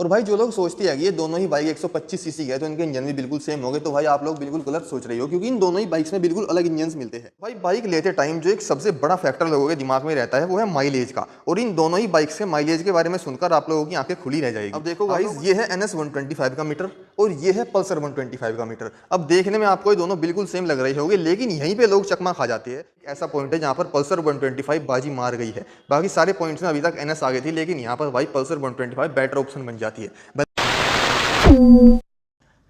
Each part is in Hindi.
और भाई जो लोग सोचते हैं कि ये दोनों ही बाइक 125 सीसी है तो इनके इंजन भी बिल्कुल सेम होंगे, तो भाई आप लोग बिल्कुल गलत सोच रहे हो, क्योंकि इन दोनों ही बाइक्स में बिल्कुल अलग इंजन मिलते हैं। भाई बाइक लेते टाइम जो एक सबसे बड़ा फैक्टर लोगों के दिमाग में रहता है वो है माइलेज का, और इन दोनों ही बाइक्स के माइलेज के बारे में सुनकर आप लोगों की आंखें खुली रह जाएगी। अब देखो गाइस, ये है NS 125 का मीटर और ये है पल्सर 125 का मीटर। अब देखने में आपको ये दोनों बिल्कुल सेम लग रहे होंगे, लेकिन यहीं पे लोग चकमा खा जाते हैं। ऐसा पॉइंट है जहां पर पल्सर 125 बाजी मार गई है। बाकी सारे पॉइंट्स में अभी तक NS आगे थी, लेकिन यहाँ पर भाई पल्सर 125 बेटर ऑप्शन बन जाती है।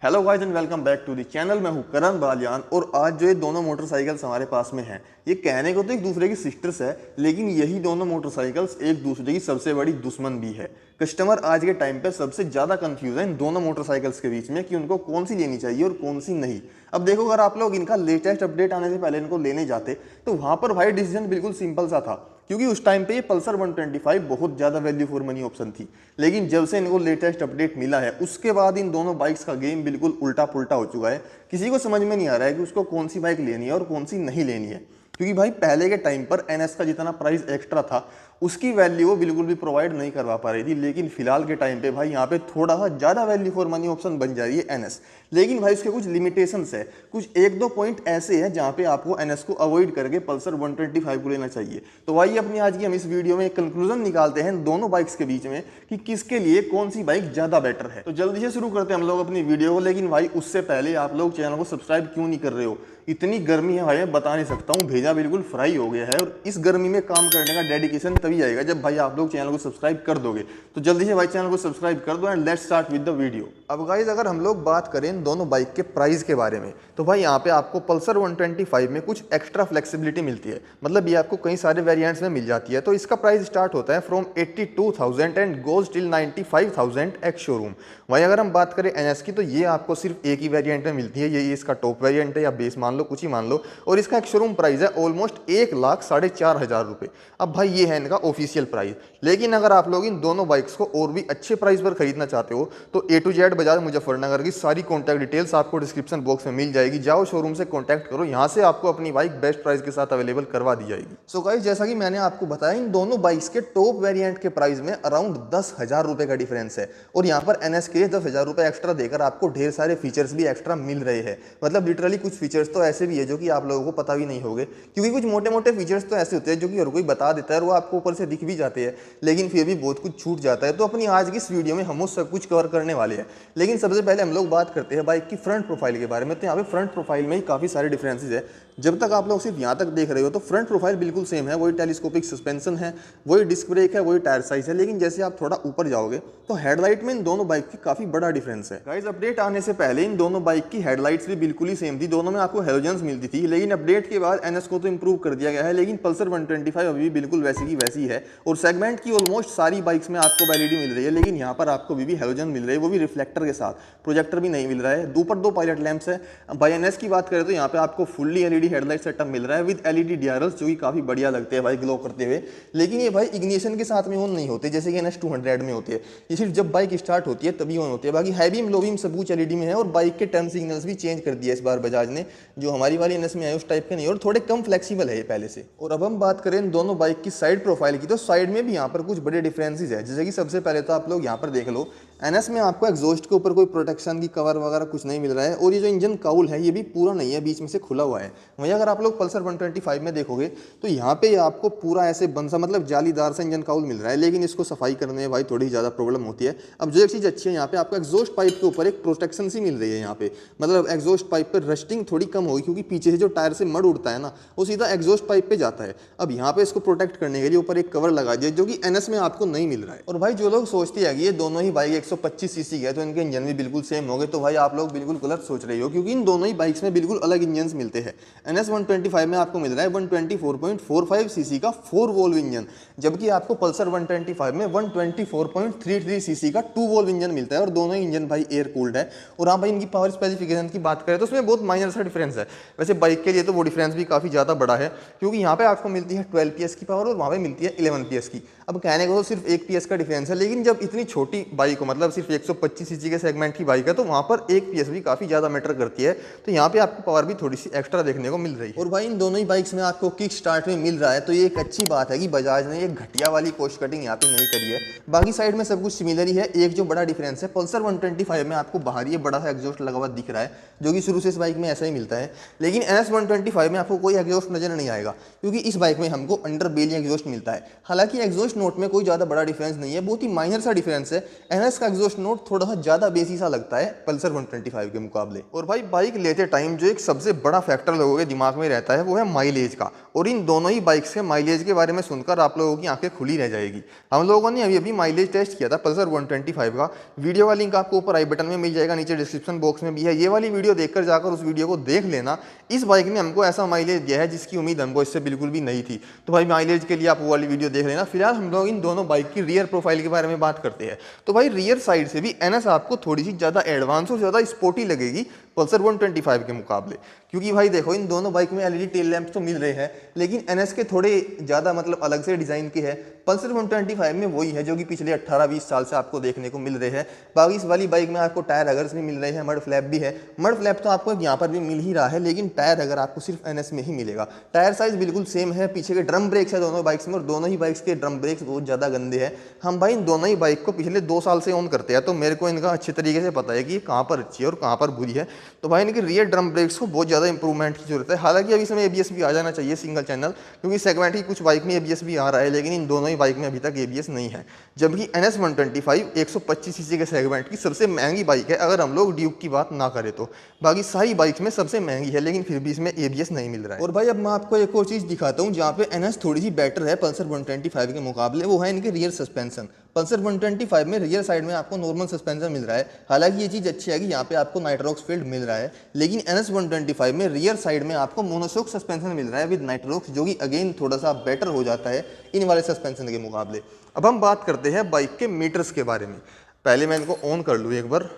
Hello guys and welcome back to the channel. मैं हूं करण बालियान और आज जो ये दोनों मोटरसाइकिल्स हमारे पास में हैं, ये कहने को तो एक दूसरे की सिस्टर्स है, लेकिन यही दोनों मोटरसाइकिल्स एक दूसरे की सबसे बड़ी दुश्मन भी है। कस्टमर आज के टाइम पे सबसे ज़्यादा कंफ्यूज है इन दोनों मोटरसाइकिल्स के बीच में कि उनको कौन सी लेनी चाहिए और कौन सी नहीं। अब देखो, अगर आप लोग इनका लेटेस्ट अपडेट आने से पहले इनको लेने जाते तो वहाँ पर भाई डिसीजन बिल्कुल सिंपल सा था, क्योंकि उस टाइम पे ये पल्सर 125 बहुत ज़्यादा वैल्यू फॉर मनी ऑप्शन थी। लेकिन जब से इनको लेटेस्ट अपडेट मिला है उसके बाद इन दोनों बाइक्स का गेम बिल्कुल उल्टा पुल्टा हो चुका है। किसी को समझ में नहीं आ रहा है कि उसको कौन सी बाइक लेनी है और कौन सी नहीं लेनी है, क्योंकि भाई पहले के टाइम पर NS का जितना प्राइस एक्स्ट्रा था उसकी वैल्यू वो बिल्कुल भी प्रोवाइड नहीं करवा पा रही थी। लेकिन फिलहाल के टाइम पे भाई यहाँ पे थोड़ा सा ज़्यादा वैल्यू फॉर मनी ऑप्शन बन जा रही है NS। लेकिन भाई उसके कुछ लिमिटेशंस है, कुछ एक दो पॉइंट ऐसे हैं जहाँ पे आपको NS को अवॉइड करके पल्सर 125 को लेना चाहिए। तो भाई अपनी आज की हम इस वीडियो में एक कंक्लूजन निकालते हैं दोनों बाइक्स के बीच में कि किसके लिए कौन सी बाइक ज़्यादा बेटर है। तो जल्दी से शुरू करते हैं हम लोग अपनी वीडियो को। लेकिन भाई उससे पहले आप लोग चैनल को सब्सक्राइब क्यों नहीं कर रहे हो? इतनी गर्मी है भाई, मैं बता नहीं सकता हूँ, भेजा बिल्कुल फ्राई हो गया है। और इस गर्मी में काम करने का डेडिकेशन तभी आएगा जब भाई आप लोग चैनल को सब्सक्राइब कर दोगे। तो जल्दी से भाई चैनल को सब्सक्राइब कर दो and let's start with the video. अब गाइस, अगर हम लोग बात करें इन दोनों बाइक के प्राइस के बारे में, तो भाई यहाँ पे आपको पल्सर 125 में कुछ एक्स्ट्रा फ्लेक्सिबिलिटी मिलती है। मतलब ये आपको कई सारे वेरिएंट्स में मिल जाती है। तो इसका प्राइस स्टार्ट होता है from 82,000 and goes till 95,000 ex showroom. वहीं अगर हम बात करें NS की, तो ये आपको सिर्फ एक ही वेरिएंट में मिलती है। ये इसका टॉप वेरिएंट है या बेस मान लो, कुछ ही मान लो। और इसका एक शोरूम प्राइस है ऑलमोस्ट 1,04,500 रुपये। अब भाई ये है इनका ऑफिशियल प्राइस। लेकिन अगर आप लोग इन दोनों बाइक्स को और भी अच्छे प्राइस पर खरीदना चाहते हो तो A to Z Bajaj Muzaffarnagar की सारी कॉन्टैक्ट डिटेल्स आपको डिस्क्रिप्शन बॉक्स में मिल जाएगी। जाओ शोरूम से कॉन्टैक्ट करो, यहाँ से आपको अपनी बाइक बेस्ट प्राइस के साथ अवेलेबल करवा दी जाएगी। सो गाइस, जैसा कि मैंने आपको बताया, इन दोनों बाइक्स के टॉप वेरिएंट के प्राइस में अराउंड 10,000 रुपये का डिफरेंस है। और यहाँ पर NS के लिए 10,000 रुपये एक्स्ट्रा देकर आपको ढेर सारे फीचर्स भी एक्स्ट्रा मिल रहे हैं। मतलब लिटरली कुछ फीचर्स तो ऐसे भी है जो कि आप लोगों को पता भी नहीं होंगे, क्योंकि कुछ मोटे मोटे फीचर्स तो ऐसे होते हैं जो कि हर कोई बता देता है और वो आपको ऊपर से दिख भी जाते हैं, लेकिन फिर भी बहुत कुछ छूट जाता है। तो अपनी आज की इस वीडियो में हम वो सब कुछ कवर करने वाले हैं। लेकिन सबसे पहले हम लोग बात करते हैं बाइक की फ्रंट प्रोफाइल के बारे में। तो यहाँ पे फ्रंट प्रोफाइल में ही काफ़ी सारे डिफरेंसेस है। जब तक आप लोग सिर्फ यहाँ तक देख रहे हो तो फ्रंट प्रोफाइल बिल्कुल सेम है। वही टेलीस्कोपिक सस्पेंशन है, वही डिस्क ब्रेक है, वही टायर साइज है। लेकिन जैसे आप थोड़ा ऊपर जाओगे तो हेडलाइट में इन दोनों बाइक की काफ़ी बड़ा डिफरेंस है। गाइस, अपडेट आने से पहले इन दोनों बाइक की हेडलाइट्स भी बिल्कुल ही सेम थी। दोनों में आपको हेलोजन्स मिलती थी, लेकिन अपडेट के बाद NS को तो इंप्रूव कर दिया गया है। लेकिन पल्सर 125 अभी भी बिल्कुल वैसी की वैसी है। और सेगमेंट की ऑलमोस्ट सारी बाइक्स में आपको LED मिल रही है, लेकिन यहाँ पर आपको भी हेलोजन मिल रही है, वो भी रिफ्लेक्टर के साथ। प्रोजेक्टर भी नहीं मिल रहा है। ऊपर दो पायलट लैंप्स है। बाई NS की बात करें तो यहाँ पे आपको फुल्ली LED हेडलाइट सेटअप मिल रहा है विद LED DRLs, जो कि काफी बढ़िया लगते हैं भाई ग्लो करते हुए। लेकिन ये भाई इग्निशन के साथ में ऑन नहीं होते जैसे कि NS 200 में होते हैं। ये सिर्फ जब बाइक स्टार्ट होती है तभी ऑन होती है। बाकी हाई बीम लो बीम सब कुछ LED में है। और बाइक के टर्न सिग्नल्स भी चेंज कर दिया इस बार बजाज ने, जो हमारी वाली NS में है उस टाइप के नहीं, और थोड़े कम फ्लेक्सिबल है ये पहले से। और अब हम बात करें दोनों बाइक की साइड प्रोफाइल की, तो साइड में भी यहाँ पर कुछ बड़े डिफरेंसेस है। जैसे कि सबसे पहले तो आप लोग यहाँ पर देख लो, NS में आपको एग्जॉस्ट के ऊपर कोई प्रोटेक्शन की कवर वगैरह कुछ नहीं मिल रहा है। और ये जो इंजन काउल है ये भी पूरा नहीं है, बीच में से खुला हुआ है। वहीं अगर आप लोग पल्सर 125 में देखोगे तो यहाँ पे आपको पूरा ऐसे बंसा मतलब जालीदार सा इंजन काउल मिल रहा है, लेकिन इसको सफाई करने में भाई थोड़ी ज़्यादा प्रॉब्लम होती है। अब जो एक चीज़ अच्छी है, यहाँ पे आपको एग्जॉस्ट पाइप के ऊपर एक प्रोटेक्शन सी मिल रही है। यहाँ पे मतलब एग्जॉस्ट पाइप पर रस्टिंग थोड़ी कम होगी, क्योंकि पीछे से जो टायर से मड उड़ता है ना, वो सीधा एग्जॉस्ट पाइप पे जाता है। अब यहाँ पे इसको प्रोटेक्ट करने के लिए ऊपर एक कवर लगा दिया, जो कि NS में आपको नहीं मिल रहा है। और भाई जो लोग सोचते हैं कि ये दोनों ही बाइक 125 सीसी है तो इनके इंजन भी बिल्कुल सेम होंगे, तो भाई आप लोग बिल्कुल गलत सोच रहे हो, क्योंकि इन दोनों ही बाइक्स में बिल्कुल अलग इंजन मिलते हैं। NS 125 में आपको मिल रहा है 124.45 सीसी का 4 वोल्व इंजन, जबकि आपको पल्सर 125 में 124.33 सीसी का 2 वोल्व इंजन मिलता है। और दोनों ही इंजन भाई एयर कूल्ड है। और हाँ भाई, इनकी पावर स्पेसिफिकेशन की बात करें तो उसमें बहुत माइनर सा डिफरेंस है। वैसे बाइक के लिए तो वो डिफरेंस भी काफ़ी ज़्यादा बड़ा है, क्योंकि यहाँ पे आपको मिलती है 12 PS की पावर और वहाँ पे मिलती है 11 PS की। अब कहने को तो सिर्फ 1 PS का डिफरेंस है, लेकिन जब इतनी छोटी बाइक हो, मतलब सिर्फ 125 सीसी के सेगमेंट की बाइक है, तो वहाँ पर 1 PS भी काफ़ी ज़्यादा मैटर करती है। तो यहाँ पे आपको पावर भी थोड़ी सी एक्स्ट्रा देखने को मिल रही है। और भाई इन दोनों ही बाइक्स में आपको किक स्टार्ट में मिल रहा है, तो ये एक अच्छी बात है कि बजाज ने एक घटिया वाली कॉस्ट कटिंग यहाँ पे नहीं करी है। बाकी साइड में सब कुछ सिमिलर ही है। एक जो बड़ा डिफरेंस है, पल्सर 125 में आपको बाहर ये बड़ा सा एग्जॉस्ट लगा हुआ दिख रहा है, जो कि शुरू से इस बाइक में ऐसा ही मिलता है। लेकिन NS 125 में आपको कोई एग्जॉस्ट नजर नहीं आएगा, क्योंकि इस बाइक में हमको अंडर बेली एग्जॉस्ट मिलता है। हालांकि एग्जॉस्ट नोट में कोई ज़्यादा बड़ा डिफरेंस नहीं है, बहुत ही माइनर सा डिफरेंस है। NS का एग्जॉस्ट नोट थोड़ा सा ज़्यादा बेसी सा लगता है पल्सर 125 के मुकाबले। और भाई बाइक लेते टाइम जो एक सबसे बड़ा फैक्टर लोगों के दिमाग में रहता है वो है माइलेज का। और इन दोनों ही बाइक्स के माइलेज के बारे में सुनकर आप लोगों की आंखें खुली रह जाएगी। हम लोगों ने अभी माइलेज टेस्ट किया था पल्सर 125 का, वीडियो का लिंक आपको ऊपर आई बटन में मिल जाएगा, नीचे डिस्क्रिप्शन बॉक्स में भी है। ये वाली वीडियो देखकर जाकर उस वीडियो को देख लेना। इस बाइक ने हमको ऐसा माइलेज दिया है जिसकी उम्मीद हमको इससे बिल्कुल भी नहीं थी। तो भाई माइलेज के लिए आप वो वाली वीडियो देख लेना। फिलहाल हम लोग इन दोनों बाइक की रियर प्रोफाइल के बारे में बात करते हैं। तो भाई रियर साइड से भी NS आपको थोड़ी सी ज़्यादा एडवांस और ज़्यादा स्पोर्टी लगेगी पल्सर 125 के मुकाबले, क्योंकि भाई देखो इन दोनों बाइक में LED टेल लैंप तो मिल रहे हैं, लेकिन NS के थोड़े ज़्यादा मतलब अलग से डिज़ाइन के है। पल्सर 125 में वही है जो कि पिछले 18-20 साल से आपको देखने को मिल रहे हैं। बाकी इस वाली बाइक में आपको टायर अगर्स भी मिल रहे हैं, मड फ्लैप भी है। मड फ्लैप तो आपको यहाँ पर भी मिल ही रहा है, लेकिन टायर अगर आपको सिर्फ NS में ही मिलेगा। टायर साइज बिल्कुल सेम है। पीछे के ड्रम ब्रेक्स है दोनों बाइक्स में, और दोनों ही बाइक्स के ड्रम ब्रेक्स बहुत ज़्यादा गंदे हैं। हम भाई इन दोनों ही बाइक को पिछले 2 साल से ऑन करते हैं, तो मेरे को इनका अच्छे तरीके से पता है कि कहाँ पर अच्छी है और कहाँ पर बुरी है। तो भाई इनके रियर ड्रम ब्रेक्स को बहुत ज़्यादा इंप्रूवमेंट की जरूरत है। हालांकि अभी समय ABS भी आ जाना चाहिए सिंगल चैनल, क्योंकि सेगमेंट की कुछ बाइक में ABS भी आ रहा है, लेकिन इन दोनों ही बाइक में अभी तक ABS नहीं है। जबकि NS 125 125 सीसी के सेगमेंट की सबसे महंगी बाइक है, अगर हम लोग ड्यूक की बात ना करें तो। बाकी सारी बाइक्स में सबसे महंगी है, लेकिन फिर भी इसमें ABS नहीं मिल रहा है। और भाई अब मैं आपको एक और चीज़ दिखाता हूँ जहाँ पे NS थोड़ी सी बेटर है पल्सर 125 के मुकाबले, वो है इनके रियर सस्पेंशन। पल्सर 125 में रियर साइड में आपको नॉर्मल सस्पेंशन मिल रहा है। हालांकि ये चीज़ अच्छी है कि यहाँ पे आपको नाइट्रॉक्स फील्ड मिल रहा है, लेकिन NS 125 में रियर साइड में आपको मोनोशॉक सस्पेंशन मिल रहा है विद नाइट्रॉक्स, जो कि अगेन थोड़ा सा बेटर हो जाता है इन वाले सस्पेंशन के मुकाबले। अब हम बात करते हैं बाइक के मीटर्स के बारे में। पहले मैं इनको ऑन कर लूँ एक बार।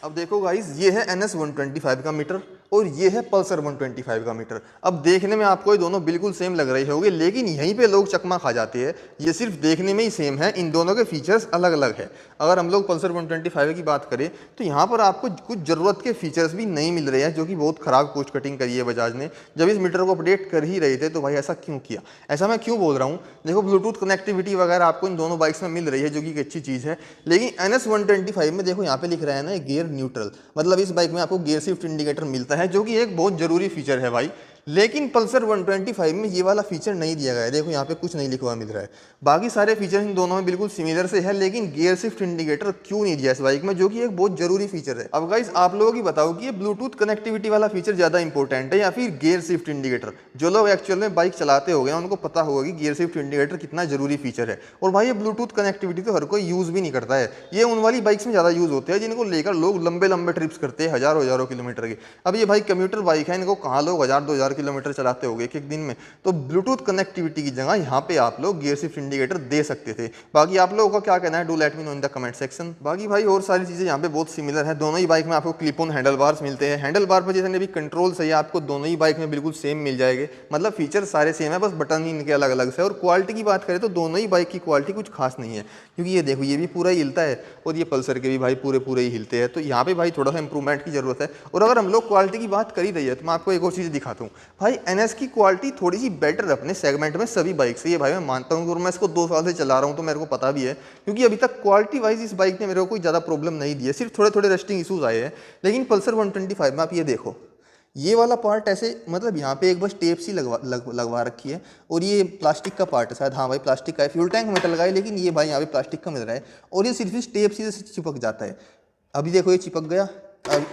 अब देखो गाइस, ये है NS 125 का मीटर और ये है पल्सर 125 का मीटर। अब देखने में आपको ये दोनों बिल्कुल सेम लग रहे होंगे, लेकिन यहीं पे लोग चकमा खा जाते हैं। ये सिर्फ देखने में ही सेम है, इन दोनों के फीचर्स अलग अलग है। अगर हम लोग पल्सर 125 की बात करें तो यहाँ पर आपको कुछ ज़रूरत के फीचर्स भी नहीं मिल रहे हैं, जो कि बहुत ख़राब कॉस्ट कटिंग करी है बजाज ने। जब इस मीटर को अपडेट कर ही रहे थे तो भाई ऐसा क्यों किया? ऐसा मैं क्यों बोल रहा हूँ, देखो ब्लूटूथ कनेक्टिविटी वगैरह आपको इन दोनों बाइक्स में मिल रही है, जो कि एक अच्छी चीज़ है। लेकिन NS 125 में देखो यहाँ पे लिख रहा है ना गियर न्यूट्रल, मतलब इस बाइक में आपको गियर शिफ्ट इंडिकेटर मिलता है, जो कि एक बहुत जरूरी फीचर है भाई। लेकिन पल्सर 125 में ये वाला फीचर नहीं दिया गया है। देखो यहाँ पे कुछ नहीं लिखा हुआ मिल रहा है। बाकी सारे फीचर इन दोनों में बिल्कुल सिमिलर से है, लेकिन गियर शिफ्ट इंडिकेटर क्यों नहीं दिया इस बाइक में, जो कि एक बहुत जरूरी फीचर है। अब गाइस आप लोगों की बताओ कि ये ब्लूटूथ कनेक्टिविटी वाला फीचर ज्यादा इंपॉर्टेंट है या फिर गियर शिफ्ट इंडिकेटर? जो लोग एक्चुअल में बाइक चलाते हो गए उनको पता होगा कि गियर शिफ्ट इंडिकेटर कितना जरूरी फीचर है। और भाई ये ब्लूटूथ कनेक्टिविटी तो हर कोई यूज भी नहीं करता है। ये उन वाली बाइक्स में ज्यादा यूज होते हैं जिनको लेकर लोग लंबे लंबे ट्रिप्स करते हैं, हजारों किलोमीटर के। अब ये भाई कम्यूटर बाइक है, इनको कहाँ लोग 1000-2000 किलोमीटर चलाते हो गए एक दिन में। तो ब्लूटूथ कनेक्टिविटी की जगह यहाँ पे आप लोग गियर शिफ्ट इंडिकेटर दे सकते थे। बाकी आप लोगों का क्या कहना है, do let me know in the comment section. बाकी भाई और सारी चीजें यहाँ पे बहुत सिमिलर है। दोनों ही बाइक में आपको क्लिप ऑन हैंडल बार्स मिलते हैं। हैंडल बार पर जितने भी कंट्रोल है आपको दोनों ही बाइक में बिल्कुल सेम मिल जाएंगे, मतलब फीचर सारे सेम है, बस बटन ही इनके अलग अलग से। और क्वालिटी की बात करें तो दोनों ही बाइक की क्वालिटी कुछ खास नहीं है, क्योंकि ये देखो ये भी पूरा ही हिलता है और ये पल्सर के भी भाई पूरे ही हिलते हैं। तो यहाँ पे भाई थोड़ा सा इंप्रूवमेंट की जरूरत है। और अगर हम लोग क्वालिटी की बात कर ही रही है तो मैं आपको एक और चीज़ दिखाता हूँ। भाई NS की क्वालिटी थोड़ी सी बेटर है अपने सेगमेंट में सभी बाइक से, ये भाई मैं मानता हूँ। और मैं इसको 2 साल से चला रहा हूँ तो मेरे को पता भी है, क्योंकि अभी तक क्वालिटी वाइज इस बाइक ने मेरे को कोई ज़्यादा प्रॉब्लम नहीं दी है, सिर्फ थोड़े रस्टिंग इशूज़ आए हैं। लेकिन पल्सर 125 में आप ये देखो, ये वाला पार्ट ऐसे मतलब यहाँ पे एक बस टेप सी लगवा रखी है, और ये प्लास्टिक का पार्ट है शायद, हाँ भाई प्लास्टिक का है। फ्यूल टैंक मेटल का है, लेकिन ये भाई यहाँ पे प्लास्टिक का मिल रहा है, और ये सिर्फ इस टेप से चिपक जाता है। अभी देखो ये चिपक गया,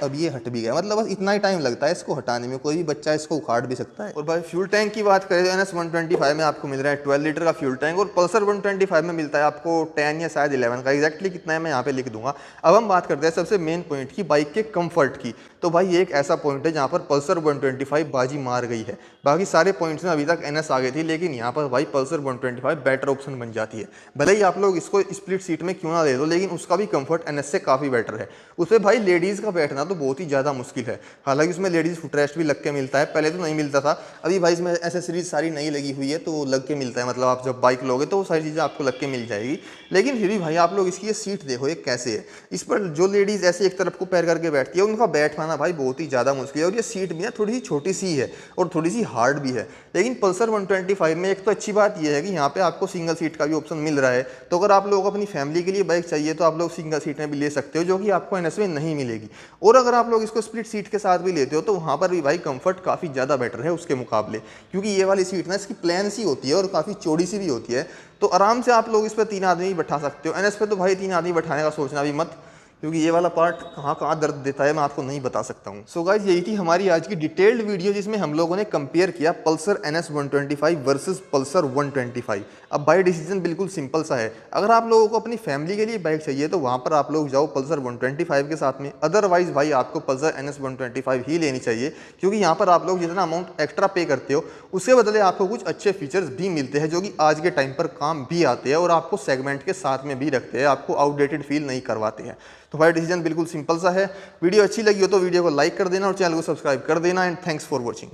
अब ये हट भी गया, मतलब बस इतना ही टाइम लगता है इसको हटाने में, कोई भी बच्चा इसको उखाड़ भी सकता है। और भाई फ्यूल टैंक की बात करें तो NS 125 में आपको मिल रहा है 12 लीटर का फ्यूल टैंक, और पल्सर 125 में मिलता है आपको 10 या शायद 11 का। एग्जैक्टली कितना है मैं यहाँ पे लिख दूंगा। अब हम बात करते हैं सबसे मेन पॉइंट की, बाइक के कंफर्ट की। तो भाई ये एक ऐसा पॉइंट है जहाँ पर पल्सर 125 बाजी मार गई है। बाकी सारे पॉइंट्स में अभी तक NS आ गई थी, लेकिन यहाँ पर भाई पल्सर 125 बेटर ऑप्शन बन जाती है। भले ही आप लोग इसको स्प्लिट सीट में क्यों ना ले दो, लेकिन उसका भी कंफर्ट NS से काफ़ी बेटर है। उसमें भाई लेडीज़ का बैठना तो बहुत ही ज़्यादा मुश्किल है। हालांकि उसमें लेडीज़ फुटरेस्ट भी लग के मिलता है, पहले तो नहीं मिलता था, अभी भाई इसमें एसेसरीज सारी नई लगी हुई है तो लग के मिलता है, मतलब आप जब बाइक लोगे तो वो सारी चीज़ें आपको लग के मिल जाएगी। लेकिन फिर भी भाई आप लोग इसकी ये सीट देखो ये कैसे है, इस पर जो लेडीज़ ऐसे एक तरफ को पैर करके बैठती है उनका बैठ पाना भाई बहुत ही ज़्यादा मुश्किल है। और ये सीट भी ना थोड़ी सी छोटी सी है और थोड़ी सी हार्ड भी है। लेकिन पल्सर 125 में एक तो अच्छी बात यह है कि यहाँ पे आपको सिंगल सीट का भी ऑप्शन मिल रहा है, तो अगर आप लोगों को अपनी फैमिली के लिए बाइक चाहिए तो आप लोग सिंगल सीट में भी ले सकते हो, जो कि आपको एनएस में नहीं मिलेगी। और अगर आप लोग इसको स्प्लिट सीट के साथ भी लेते हो तो वहाँ पर भी भाई कंफर्ट काफ़ी ज़्यादा बेटर है उसके मुकाबले, क्योंकि ये वाली सीट ना इसकी प्लेन सी होती है और काफ़ी चौड़ी सी भी होती है, तो आराम से आप लोग इस पर 3 आदमी बैठा सकते हो। एनएस पे तो भाई 3 आदमी बैठाने का सोचना भी मत, क्योंकि ये वाला पार्ट कहाँ कहाँ दर्द देता है मैं आपको नहीं बता सकता हूँ। सो गाइस यही थी हमारी आज की डिटेल्ड वीडियो जिसमें हम लोगों ने कंपेयर किया पल्सर NS 125 वर्सेस पल्सर 125। अब भाई डिसीजन बिल्कुल सिंपल सा है, अगर आप लोगों को अपनी फैमिली के लिए बाइक चाहिए तो वहाँ पर आप लोग जाओ पल्सर 125 के साथ में, अदरवाइज भाई आपको पल्सर NS 125 ही लेनी चाहिए, क्योंकि यहाँ पर आप लोग जितना अमाउंट एक्स्ट्रा पे करते हो उसके बदले आपको कुछ अच्छे फीचर्स भी मिलते हैं जो कि आज के टाइम पर काम भी आते हैं और आपको सेगमेंट के साथ में भी रखते हैं, आपको आउटडेटेड फील नहीं करवाते हैं। तो भाई डिसीजन बिल्कुल सिंपल सा है। वीडियो अच्छी लगी हो तो वीडियो को लाइक कर देना और चैनल को सब्सक्राइब कर देना एंड थैंक्स फॉर वॉचिंग।